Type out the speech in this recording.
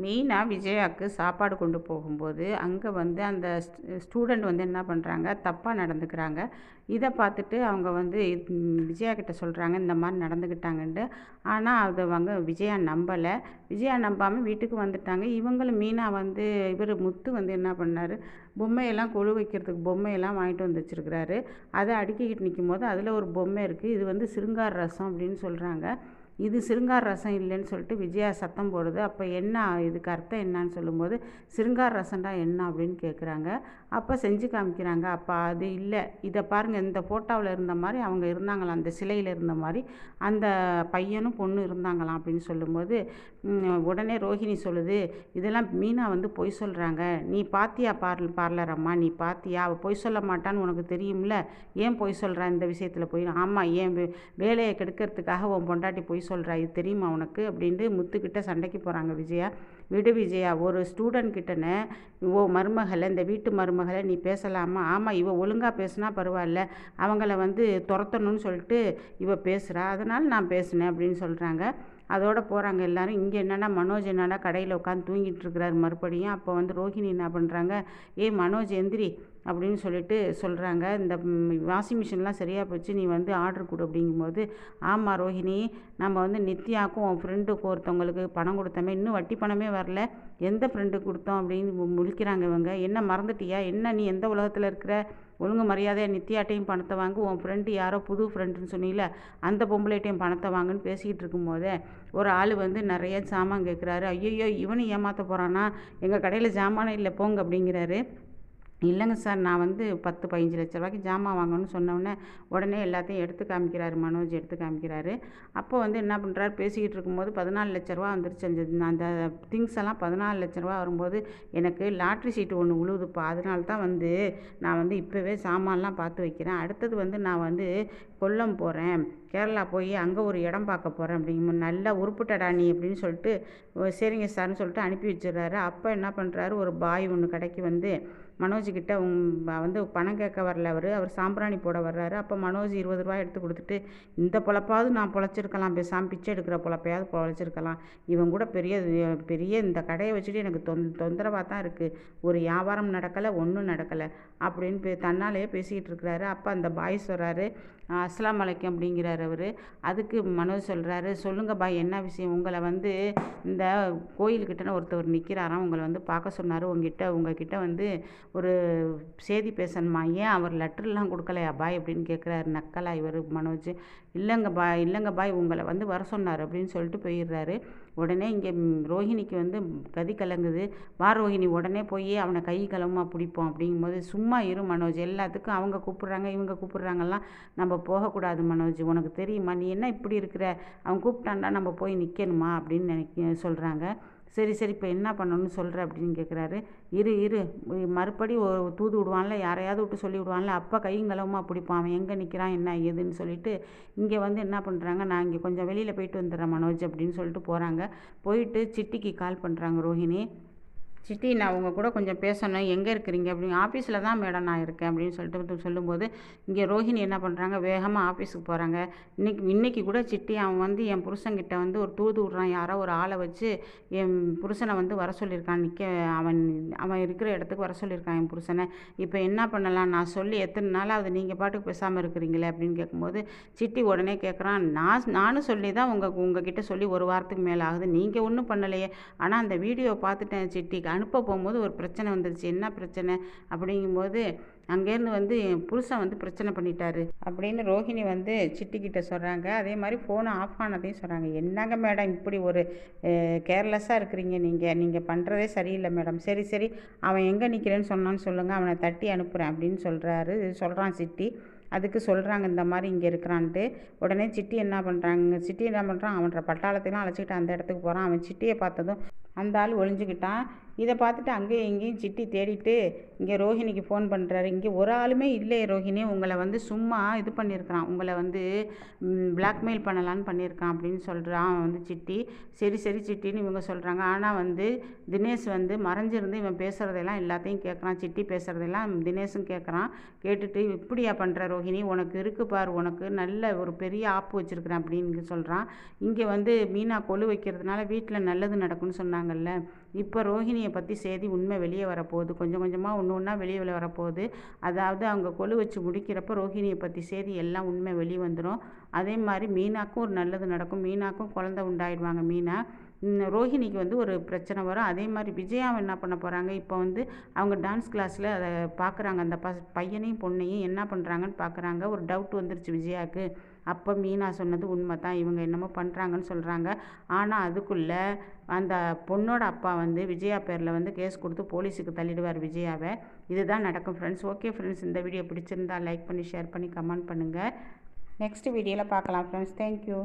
மெயினாக விஜயாவுக்கு சாப்பாடு கொண்டு போகும்போது அங்கே வந்து அந்த ஸ்டூடெண்ட் வந்து என்ன பண்ணுறாங்க, தப்பாக நடந்துக்கிறாங்க. இதை பார்த்துட்டு அவங்க வந்து விஜயா கிட்ட சொல்கிறாங்க இந்த மாதிரி நடந்துக்கிட்டாங்கன்ட்டு. ஆனால் அதை விஜயா நம்பலை. விஜயா நம்பாமல் வீட்டுக்கு வந்துட்டாங்க. இவங்களும் மீனா வந்து இவர் முத்து வந்து என்ன பண்ணார், பொம்மையெல்லாம் கொழு வைக்கிறதுக்கு பொம்மையெல்லாம் வாங்கிட்டு வந்து வச்சுருக்கிறாரு. அதை அடுக்கிக்கிட்டு நிற்கும் போது அதில் ஒரு பொம்மை இருக்குது. இது வந்து சிருங்கார ரசம் அப்படின்னு சொல்கிறாங்க. இது சிருங்கார ரசம் இல்லைன்னு சொல்லிட்டு விஜயா சத்தம் போடுது. அப்போ என்ன இதுக்கு அர்த்தம் என்னான்னு சொல்லும்போது, சிருங்கார ரசம்டா என்ன அப்படின்னு கேட்குறாங்க. அப்போ செஞ்சு காமிக்கிறாங்க. அப்போ அது இல்லை, இதை பாருங்கள், இந்த ஃபோட்டோவில் இருந்த மாதிரி அவங்க இருந்தாங்களாம், அந்த சிலையில் இருந்த மாதிரி அந்த பையனும் பொண்ணு இருந்தாங்களாம் அப்படின்னு சொல்லும்போது உடனே ரோஹிணி சொல்லுது, இதெல்லாம் மீனா வந்து பொய் சொல்கிறாங்க. நீ பாத்தியா பார்லர் அம்மா, நீ பாத்தியா, அவள் பொய் சொல்ல மாட்டான்னு உனக்கு தெரியும்ல, ஏன் பொய் சொல்கிறா இந்த விஷயத்தில் போய்? ஆமாம், ஏன் வேலையை கெடுக்கிறதுக்காக உன் பொண்டாட்டி பொய் சொல்கிறா, இது தெரியுமா உனக்கு அப்படின்ட்டு முத்துக்கிட்ட சண்டைக்கு போகிறாங்க விஜயா. விடு விஜயா, ஒரு ஸ்டூடெண்ட் கிட்டனே மருமகளை, இந்த வீட்டு மருமகளை நீ பேசலாமா? ஆமாம், இவ ஒழுங்காக பேசுனா பரவாயில்ல, அவங்கள வந்து துரத்தணும்னு சொல்லிட்டு இவ பேசுகிறா, அதனால் நான் பேசினேன் அப்படின்னு சொல்கிறாங்க. அதோடு போகிறாங்க எல்லோரும். இங்கே என்னென்னா மனோஜ் என்னென்னா கடையில் உட்காந்து தூங்கிட்டு இருக்கிறாரு மறுபடியும். அப்போ வந்து ரோஹிணி என்ன பண்ணுறாங்க, மனோஜ் எந்திரி அப்படின்னு சொல்லிட்டு சொல்கிறாங்க. இந்த வாஷிங் மிஷின்லாம் சரியாக போச்சு, நீ வந்து ஆர்டர் கொடு அப்படிங்கும்போது, ஆமாம் ரோஹிணி, நம்ம வந்து நித்யாவுக்கும் உன் ஃப்ரெண்டுக்கு ஒருத்தவங்களுக்கு பணம் கொடுத்தோமே, இன்னும் வட்டி பணமே வரல, எந்த ஃப்ரெண்டுக்கு கொடுத்தோம் அப்படின்னு முழிக்கிறாங்க இவங்க. என்ன மறந்துட்டியா, என்ன நீ எந்த உலகத்தில் இருக்கிற, ஒழுங்கு மரியாதையாக நித்யாட்டையும் பணத்தை வாங்கு, உன் ஃப்ரெண்டு யாரோ புது ஃப்ரெண்டுன்னு சொன்னீல, அந்த பொம்பளைட்டையும் பணத்தை வாங்குன்னு பேசிக்கிட்டு இருக்கும்போதே ஒரு ஆள் வந்து நிறைய சாமான் கேட்குறாரு. ஐயோ, இவனு ஏமாற்ற போகிறானா, எங்கள் கடையில் ஜாமானே இல்லை போங்க அப்படிங்கிறாரு. இல்லைங்க சார், நான் வந்து 10-15 லட்ச ரூபாய்க்கு ஜாமான் வாங்கணும்னு சொன்னோடனே உடனே எல்லாத்தையும் எடுத்து காமிக்கிறாரு, மனோஜ் எடுத்து காமிக்கிறாரு. அப்போ வந்து என்ன பண்ணுறாரு, பேசிக்கிட்டு இருக்கும்போது 14 லட்ச ரூபா வந்துருச்சு. அந்த திங்ஸ் எல்லாம் 14 லட்ச ரூபா வரும்போது எனக்கு லாட்ரி சீட்டு ஒன்று விழுவுதுப்பா, அதனால தான் வந்து நான் வந்து இப்போவே சாமான்லாம் பார்த்து வைக்கிறேன். அடுத்தது வந்து நான் வந்து கொல்லம் போகிறேன், கேரளா போய் அங்கே ஒரு இடம் பார்க்க போகிறேன் அப்படிங்கும்போது, நல்லா உருப்பிட்டடா நீ அப்படின்னு சொல்லிட்டு சரிங்க சார்னு சொல்லிட்டு அனுப்பி வச்சிடுறாரு. அப்போ என்ன பண்ணுறாரு, ஒரு பாய் ஒன்று கடைக்கு வந்து மனோஜ்கிட்ட வந்து பணம் கேட்க வரல, அவர் சாம்பிராணி போட வர்றாரு. அப்போ மனோஜ் 20 ரூபாய் எடுத்து கொடுத்துட்டு, இந்த பொழப்பாவது நான் பொழைச்சிருக்கலாம், பேசாமல் பிச்சை எடுக்கிற பொழப்பையாவது பொழைச்சிருக்கலாம், இவன் கூட பெரிய பெரிய இந்த கடையை வச்சுட்டு எனக்கு தொந்தரவாக தான் இருக்குது, ஒரு வியாபாரம் நடக்கலை, ஒன்றும் நடக்கலை அப்படின்னு தன்னாலேயே பேசிக்கிட்டு இருக்கிறாரு. அப்போ அந்த பாய் சொல்கிறாரு, அஸ்ஸலாமு அலைக்கும் அப்படிங்கிறாரு அவர். அதுக்கு மனோஜ் சொல்கிறாரு, சொல்லுங்கள் பாய், என்ன விஷயம், உங்களை வந்து இந்த கோயில்கிட்டன்னு ஒருத்தவர் நிற்கிறாராம், உங்களை வந்து பார்க்க சொன்னார், உங்ககிட்ட வந்து ஒரு செய்தி பேசணுமா, ஏன் அவர் லெட்டர்லாம் கொடுக்கலையா பாய் அப்படின்னு கேட்குறாரு நக்கலா இவர் மனோஜ். இல்லைங்க பாய், உங்களை வந்து வர சொன்னார் அப்படின்னு சொல்லிட்டு போயிடுறாரு. உடனே இங்கே ரோஹிணிக்கு வந்து கதி கலங்குது. வா ரோஹிணி, உடனே போய் அவனை கை கலமா பிடிப்போம் அப்படிங்கும்போது, சும்மா இரு மனோஜ், எல்லாத்துக்கும் அவங்க கூப்பிட்றாங்க இவங்க கூப்பிட்றாங்கலாம், நம்ம போகக்கூடாது மனோஜ், உனக்கு தெரியுமா, நீ என்ன இப்படி இருக்கிற, அவன் கூப்பிட்டான்டா நம்ம போய் நிற்கணுமா அப்படின்னு சொல்கிறாங்க. சரி இப்போ என்ன பண்ணணும்னு சொல்கிற அப்படின்னு கேட்குறாரு. இரு மறுபடி ஒரு தூது விடுவான்ல, யாரையாவது விட்டு சொல்லி விடுவான்ல, அப்போ கையும் களவுமா பிடிப்பான், அவன் எங்கே நிற்கிறான் என்ன ஏதுன்னு சொல்லிட்டு இங்கே வந்து என்ன பண்ணுறாங்க, நான் இங்கே கொஞ்சம் வெளியில் போயிட்டு வந்துடுறேன் மனோஜ் அப்படின்னு சொல்லிட்டு போகிறாங்க. போயிட்டு சிட்டிக்கு கால் பண்ணுறாங்க ரோஹிணி. சிட்டி, நான் உங்கள் கூட கொஞ்சம் பேசணும், எங்கே இருக்கிறீங்க அப்படின்னு. ஆஃபீஸில் தான் மேடம் நான் இருக்கேன் அப்படின்னு சொல்லிட்டு சொல்லும்போது, இங்கே ரோஹிணி என்ன பண்ணுறாங்க, வேகமாக ஆஃபீஸுக்கு போகிறாங்க. இன்னைக்கு கூட சிட்டி அவன் வந்து என் புருஷன்கிட்ட வந்து ஒரு தூது விட்றான், யாரோ ஒரு ஆளை வச்சு என் புருஷனை வந்து வர சொல்லியிருக்கான், அவன் இருக்கிற இடத்துக்கு வர சொல்லியிருக்கான் என் புருஷனை. இப்போ என்ன பண்ணலாம், நான் சொல்லி எத்தனை நாளாவது, நீங்கள் பாட்டுக்கு பேசாமல் இருக்கிறீங்களே அப்படின்னு கேட்கும்போது, சிட்டி உடனே கேட்குறான், நானும் சொல்லி தான் உங்ககிட்ட சொல்லி ஒரு வாரத்துக்கு மேலே ஆகுது, நீங்கள் ஒன்றும் பண்ணலையே, ஆனால் அந்த வீடியோ பார்த்துட்டேன் சிட்டி, அனுப்ப போகும்போது ஒரு பிரச்சனை வந்துருச்சு, என்ன பிரச்சனை அப்படிங்கும்போது, அங்கேருந்து வந்து என் புருஷன் வந்து பிரச்சனை பண்ணிட்டாரு அப்படின்னு ரோஹிணி வந்து சிட்டிக்கிட்ட சொல்கிறாங்க. அதே மாதிரி ஃபோனை ஆஃப் ஆனதையும் சொல்கிறாங்க. என்னங்க மேடம் இப்படி ஒரு கேர்லெஸ்ஸாக இருக்கிறீங்க, நீங்கள் பண்ணுறதே சரியில்லை மேடம். சரி அவன் எங்கே நிற்கிறேன்னு சொன்னான்னு சொல்லுங்கள், அவனை தட்டி அனுப்புகிறேன் அப்படின்னு சொல்கிறான் சிட்டி. அதுக்கு சொல்கிறாங்க இந்த மாதிரி இங்கே இருக்கிறான்ட்டு. உடனே சிட்டி என்ன பண்ணுறான், அவன்ற பட்டாளத்தையும் அழைச்சிக்கிட்டு அந்த இடத்துக்கு போகிறான். அவன் சிட்டியை பார்த்ததும் அந்த ஆள் ஒளிஞ்சுக்கிட்டான். இதை பார்த்துட்டு அங்கேயும் இங்கேயும் சிட்டி தேடிட்டு இங்கே ரோஹிணிக்கு ஃபோன் பண்ணுறாரு. இங்கே ஒரு ஆளுமே இல்லையே ரோஹிணி, உங்களை வந்து சும்மா இது பண்ணியிருக்கிறான், உங்களை வந்து பிளாக்மெயில் பண்ணலான்னு பண்ணியிருக்கான் அப்படின்னு சொல்கிறான் வந்து சிட்டி. சரி சிட்டின்னு இவங்க சொல்கிறாங்க. ஆனால் வந்து தினேஷ் வந்து மறைஞ்சிருந்து இவன் பேசுகிறதெல்லாம் எல்லாத்தையும் கேட்குறான், சிட்டி பேசுகிறதெல்லாம் தினேஷும் கேட்குறான். கேட்டுட்டு இப்படியா பண்ணுற ரோஹிணி, உனக்கு இருக்கு பார், உனக்கு நல்ல ஒரு பெரிய ஆப்பு வச்சுருக்கிறேன் அப்படின்னு சொல்கிறான். இங்கே வந்து மீனா கொலு வைக்கிறதுனால வீட்டில் நல்லது நடக்கும்னு சொன்னாங்கல்ல. இப்போ ரோஹிணியை பற்றி செய்தி உண்மை வெளியே வரப்போகுது. கொஞ்சம் கொஞ்சமாக ஒன்று ஒன்றா வெளியே வரப்போகுது. அதாவது அவங்க கொலு வச்சு முடிக்கிறப்போ ரோஹிணியை பற்றி செய்தி எல்லாம் உண்மை வெளியே வந்துடும். அதே மாதிரி மீனாக்கும் ஒரு நல்லது நடக்கும். மீனாக்கும் குழந்தை உண்டாயிடுவாங்க. மீனா ரோஹிணிக்கு வந்து ஒரு பிரச்சனை வரும். அதே மாதிரி விஜயாவை என்ன பண்ண போகிறாங்க, இப்போ வந்து அவங்க டான்ஸ் கிளாஸில் அதை பார்க்குறாங்க. அந்த பையனையும் பொண்ணையும் என்ன பண்ணுறாங்கன்னு பார்க்குறாங்க. ஒரு டவுட் வந்துருச்சு விஜயாவுக்கு. அப்போ மீனா சொன்னது உண்மை தான், இவங்க என்னமோ பண்ணுறாங்கன்னு சொல்கிறாங்க. ஆனால் அதுக்குள்ளே அந்த பொண்ணோட அப்பா வந்து விஜயா பேரில் வந்து கேஸ் கொடுத்து போலீஸுக்கு தள்ளிடுவார் விஜயாவை. இதுதான் நடக்கும் ஃப்ரெண்ட்ஸ். ஓகே ஃப்ரெண்ட்ஸ், இந்த வீடியோ பிடிச்சிருந்தா லைக் பண்ணி ஷேர் பண்ணி கமெண்ட் பண்ணுங்கள். நெக்ஸ்ட் வீடியோவில் பார்க்கலாம் ஃப்ரெண்ட்ஸ். தேங்க்யூ.